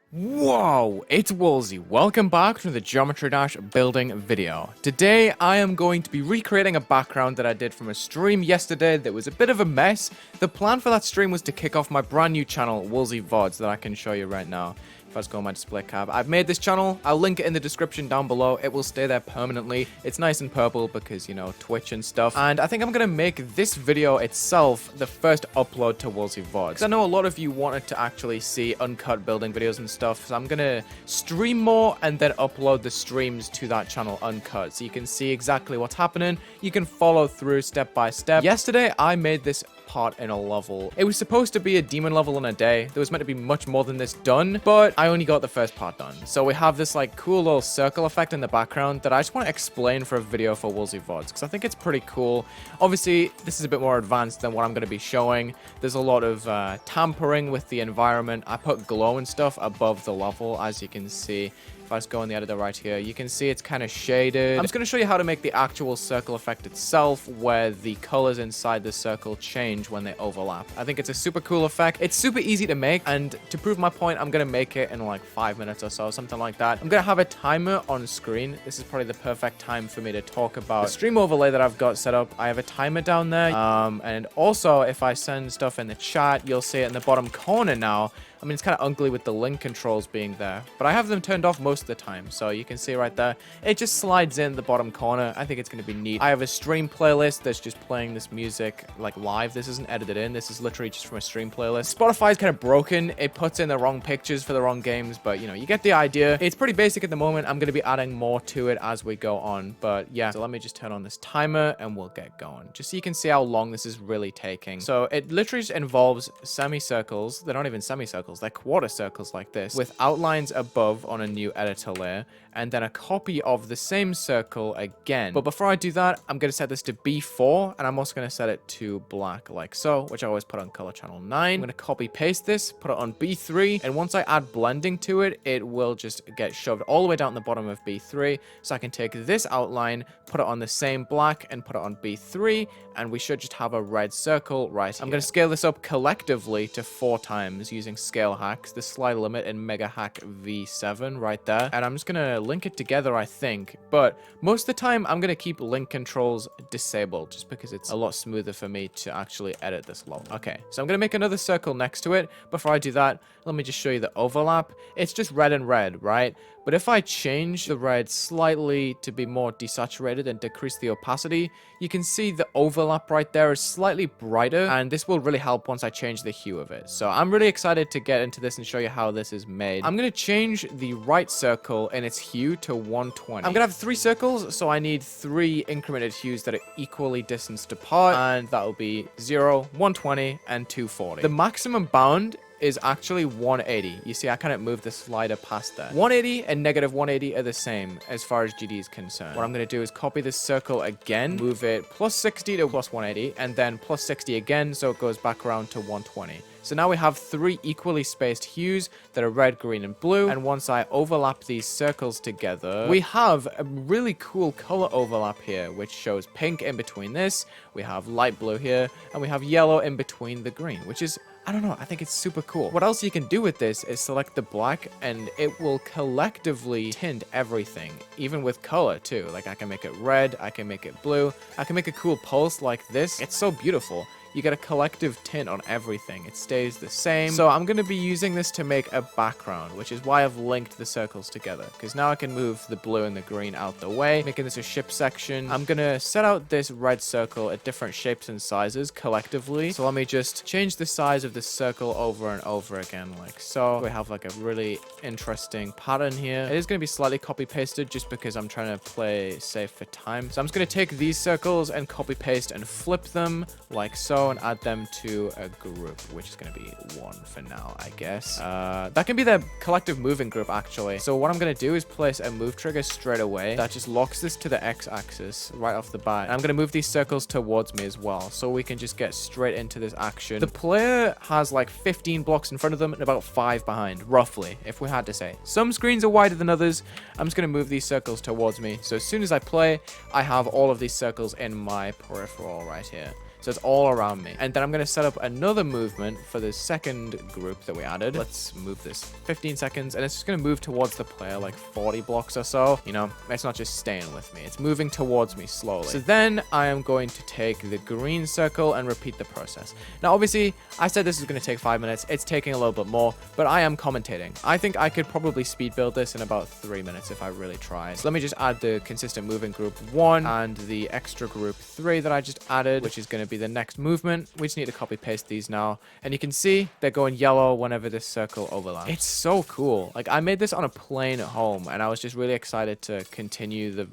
Whoa, it's Wulzy. Welcome back to the Geometry Dash building video. Today I am going to be recreating a background that I did from a stream yesterday that was a bit of a mess. The plan for that stream was to kick off my brand new channel, Wulzy VODs, that I can show you right now. If I just go on my display cab, I've made this channel. I'll link it in the description down below. It will stay there permanently. It's nice and purple because, you know, Twitch and stuff. And I think I'm going to make this video itself the first upload to Wulzy VODs. Because I know a lot of you wanted to actually see uncut building videos and stuff. So I'm going to stream more and then upload the streams to that channel uncut. So you can see exactly what's happening. You can follow through step by step. Yesterday, I made this part in a level. It was supposed to be a demon level in a day. There was meant to be much more than this done, but I only got the first part done. So we have this like cool little circle effect in the background that I just want to explain for a video for Wulzy VODs because I think it's pretty cool. Obviously, this is a bit more advanced than what I'm going to be showing. There's a lot of tampering with the environment. I put glow and stuff above the level, as you can see. If I just go in the editor right here, you can see it's kind of shaded. I'm just going to show you how to make the actual circle effect itself, where the colors inside the circle change when they overlap. I think it's a super cool effect. It's super easy to make, and to prove my point, I'm going to make it in like 5 minutes or so, something like that. I'm going to have a timer on screen. This is probably the perfect time for me to talk about the stream overlay that I've got set up. I have a timer down there, and also if I send stuff in the chat, you'll see it in the bottom corner now. I mean, it's kind of ugly with the link controls being there, but I have them turned off most of the time, so you can see right there, it just slides in the bottom corner. I think it's going to be neat. I have a stream playlist that's just playing this music like live. This isn't edited in. This is literally just from a stream playlist. Spotify is kind of broken. It puts in the wrong pictures for the wrong games, but you know, you get the idea. It's pretty basic at the moment. I'm going to be adding more to it as we go on, but yeah. So let me just turn on this timer and we'll get going, just so you can see how long this is really taking. So it literally just involves semicircles. They're not even semicircles. They're quarter circles like this with outlines above on a new editor layer, and then a copy of the same circle again. But before I do that, I'm going to set this to B4, and I'm also going to set it to black like so, which I always put on color channel 9. I'm going to copy paste this, put it on B3, and once I add blending to it, it will just get shoved all the way down the bottom of B3. So I can take this outline, put it on the same black, and put it on B3, and we should just have a red circle right here. I'm going to scale this up collectively to 4 times using scale hacks, the slide limit in Mega Hack V7 right there. And I'm just going to link it together, I think. But most of the time, I'm going to keep link controls disabled just because it's a lot smoother for me to actually edit this level. Okay, so I'm going to make another circle next to it. Before I do that, let me just show you the overlap. It's just red and red, right? But if I change the red slightly to be more desaturated and decrease the opacity, you can see the overlap right there is slightly brighter, and this will really help once I change the hue of it. So I'm really excited to get into this and show you how this is made. I'm going to change the right circle in its hue to 120. I'm going to have 3 circles, so I need 3 incremented hues that are equally distanced apart, and that will be 0, 120, and 240. The maximum bound is actually 180. You see, I kind of moved the slider past there. 180 and negative 180 are the same as far as GD is concerned. What I'm going to do is copy this circle again, move it plus 60 to plus 180, and then plus 60 again, so it goes back around to 120. So now we have 3 equally spaced hues that are red, green, and blue. And once I overlap these circles together, we have a really cool color overlap here, which shows pink in between this. We have light blue here, and we have yellow in between the green, which is, I don't know, I think it's super cool. What else you can do with this is select the black, and it will collectively tint everything, even with color too. Like I can make it red, I can make it blue, I can make a cool pulse like this. It's so beautiful. You get a collective tint on everything. It stays the same. So I'm going to be using this to make a background, which is why I've linked the circles together, because now I can move the blue and the green out the way, making this a ship section. I'm going to set out this red circle at different shapes and sizes collectively. So let me just change the size of this circle over and over again, like so. We have like a really interesting pattern here. It is going to be slightly copy pasted just because I'm trying to play safe for time. So I'm just going to take these circles and copy paste and flip them like so, and add them to a group, which is going to be 1 for now, I guess. That can be the collective moving group, actually. So what I'm going to do is place a move trigger straight away that just locks this to the x-axis right off the bat. And I'm going to move these circles towards me as well, so we can just get straight into this action. The player has like 15 blocks in front of them and about 5 behind, roughly, if we had to say. Some screens are wider than others. I'm just going to move these circles towards me. So as soon as I play, I have all of these circles in my peripheral right here. So So it's all around me. And then I'm going to set up another movement for the second group that we added. Let's move this 15 seconds, and it's just going to move towards the player like 40 blocks or so. You know, it's not just staying with me. It's moving towards me slowly. So then I am going to take the green circle and repeat the process. Now, obviously, I said this is going to take 5 minutes. It's taking a little bit more, but I am commentating. I think I could probably speed build this in about 3 minutes if I really try. So let me just add the consistent moving group 1 and the extra group 3 that I just added, which is going to be the next movement. We just need to copy paste these now. And you can see they're going yellow whenever this circle overlaps. It's so cool. Like, I made this on a plane at home, and I was just really excited to continue the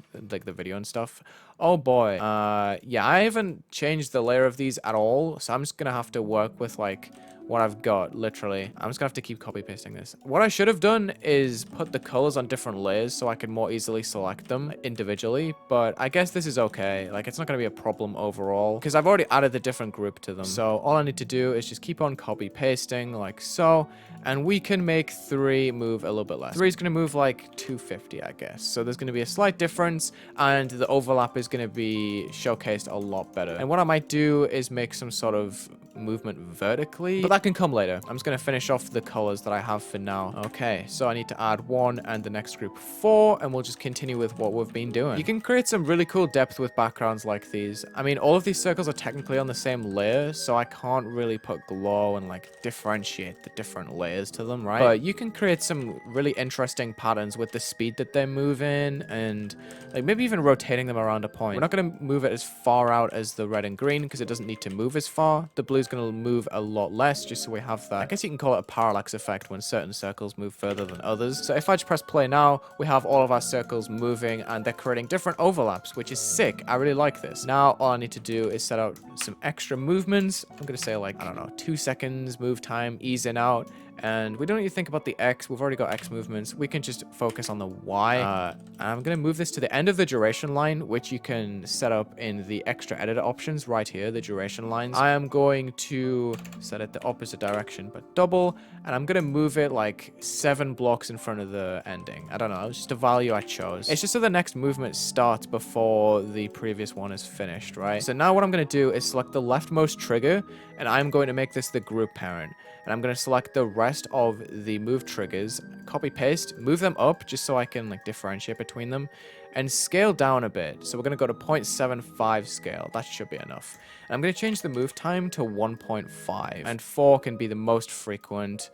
video and stuff. Oh boy. Yeah, I haven't changed the layer of these at all, so I'm just gonna have to work with like what I've got, literally. I'm just gonna have to keep copy pasting this. What I should have done is put the colors on different layers so I can more easily select them individually, but I guess this is okay. Like, it's not gonna be a problem overall because I've already added the different group to them. So all I need to do is just keep on copy pasting like so, and we can make 3 move a little bit less. 3 is gonna move like 250, I guess. So there's gonna be a slight difference, and the overlap is gonna be showcased a lot better. And what I might do is make some sort of movement vertically, but that can come later. I'm just going to finish off the colors that I have for now. Okay, so I need to add 1 and the next group 4, and we'll just continue with what we've been doing. You can create some really cool depth with backgrounds like these. I mean, all of these circles are technically on the same layer, so I can't really put glow and like differentiate the different layers to them, right? But you can create some really interesting patterns with the speed that they're moving, and like maybe even rotating them around a point. We're not going to move it as far out as the red and green because it doesn't need to move as far. The blue is going to move a lot less, just so we have that. I guess you can call it a parallax effect when certain circles move further than others. So if I just press play now, we have all of our circles moving, and they're creating different overlaps, which is sick. I really like this. Now all I need to do is set out some extra movements. I'm gonna say like, I don't know, 2 seconds move time, ease in out. And we don't need to think about the X. We've already got X movements. We can just focus on the Y. I'm going to move this to the end of the duration line, which you can set up in the extra editor options right here, the duration lines. I am going to set it the opposite direction, but double. And I'm going to move it like 7 blocks in front of the ending. I don't know. It's just a value I chose. It's just so the next movement starts before the previous one is finished, right? So now what I'm going to do is select the leftmost trigger, and I'm going to make this the group parent. And I'm going to select the rest of the move triggers, copy paste, move them up just so I can like differentiate between them, and scale down a bit. So we're going to go to 0.75 scale. That should be enough. And I'm going to change the move time to 1.5, and 4 can be the most frequent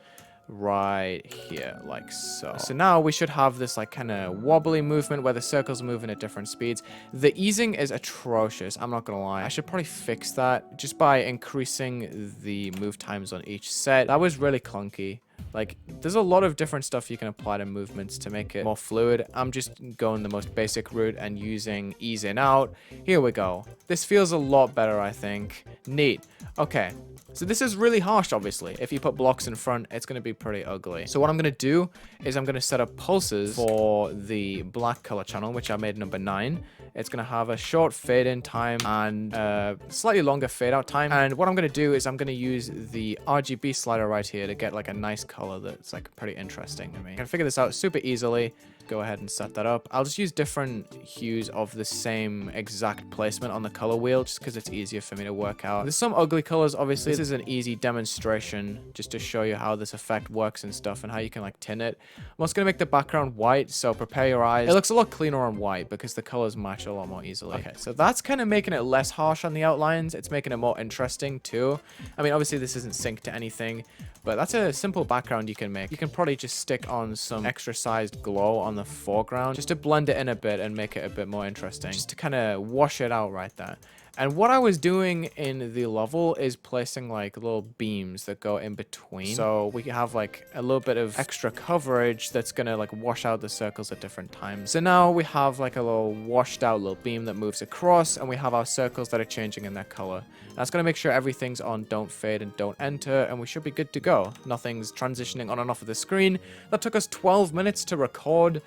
right here, like so. So now we should have this like kind of wobbly movement where the circles are moving at different speeds. The easing is atrocious, I'm not gonna lie. I should probably fix that just by increasing the move times on each set. That was really clunky. Like, there's a lot of different stuff you can apply to movements to make it more fluid. I'm just going the most basic route and using ease in out. Here we go. This feels a lot better, I think. Neat. Okay. So this is really harsh, obviously. If you put blocks in front, it's going to be pretty ugly. So what I'm going to do is I'm going to set up pulses for the black color channel, which I made number 9. It's going to have a short fade in time and slightly longer fade out time. And what I'm going to do is I'm going to use the RGB slider right here to get like a nice color that's like pretty interesting to me. I can figure this out super easily. Go ahead and set that up. I'll just use different hues of the same exact placement on the color wheel just because it's easier for me to work out. There's some ugly colors, obviously. This is an easy demonstration just to show you how this effect works and stuff and how you can like tint it. I'm also going to make the background white, so prepare your eyes. It looks a lot cleaner on white because the colors match a lot more easily. Okay, so that's kind of making it less harsh on the outlines. It's making it more interesting too. I mean, obviously this isn't synced to anything, but that's a simple background you can make. You can probably just stick on some extra sized glow on the foreground just to blend it in a bit and make it a bit more interesting, just to kind of wash it out right there. And what I was doing in the level is placing like little beams that go in between. So we have like a little bit of extra coverage that's gonna like wash out the circles at different times. So now we have like a little washed out little beam that moves across, and we have our circles that are changing in their color. That's gonna make sure everything's on don't fade and don't enter, and we should be good to go. Nothing's transitioning on and off of the screen. That took us 12 minutes to record.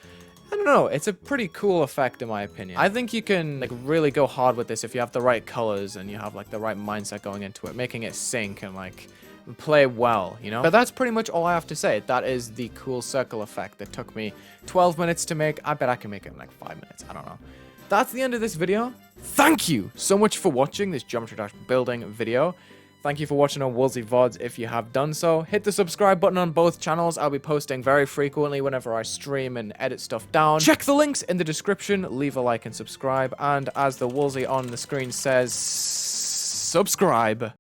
I don't know, it's a pretty cool effect in my opinion. I think you can like really go hard with this if you have the right colors and you have like the right mindset going into it, making it sync and like play well, you know? But that's pretty much all I have to say. That is the cool circle effect that took me 12 minutes to make. I bet I can make it in like 5 minutes. I don't know. that's the end of this video. Thank you so much for watching this Geometry Dash building video. Thank you for watching on Wulzy VODs if you have done so. Hit the subscribe button on both channels. I'll be posting very frequently whenever I stream and edit stuff down. Check the links in the description. Leave a like and subscribe. And as the Wulzy on the screen says, subscribe.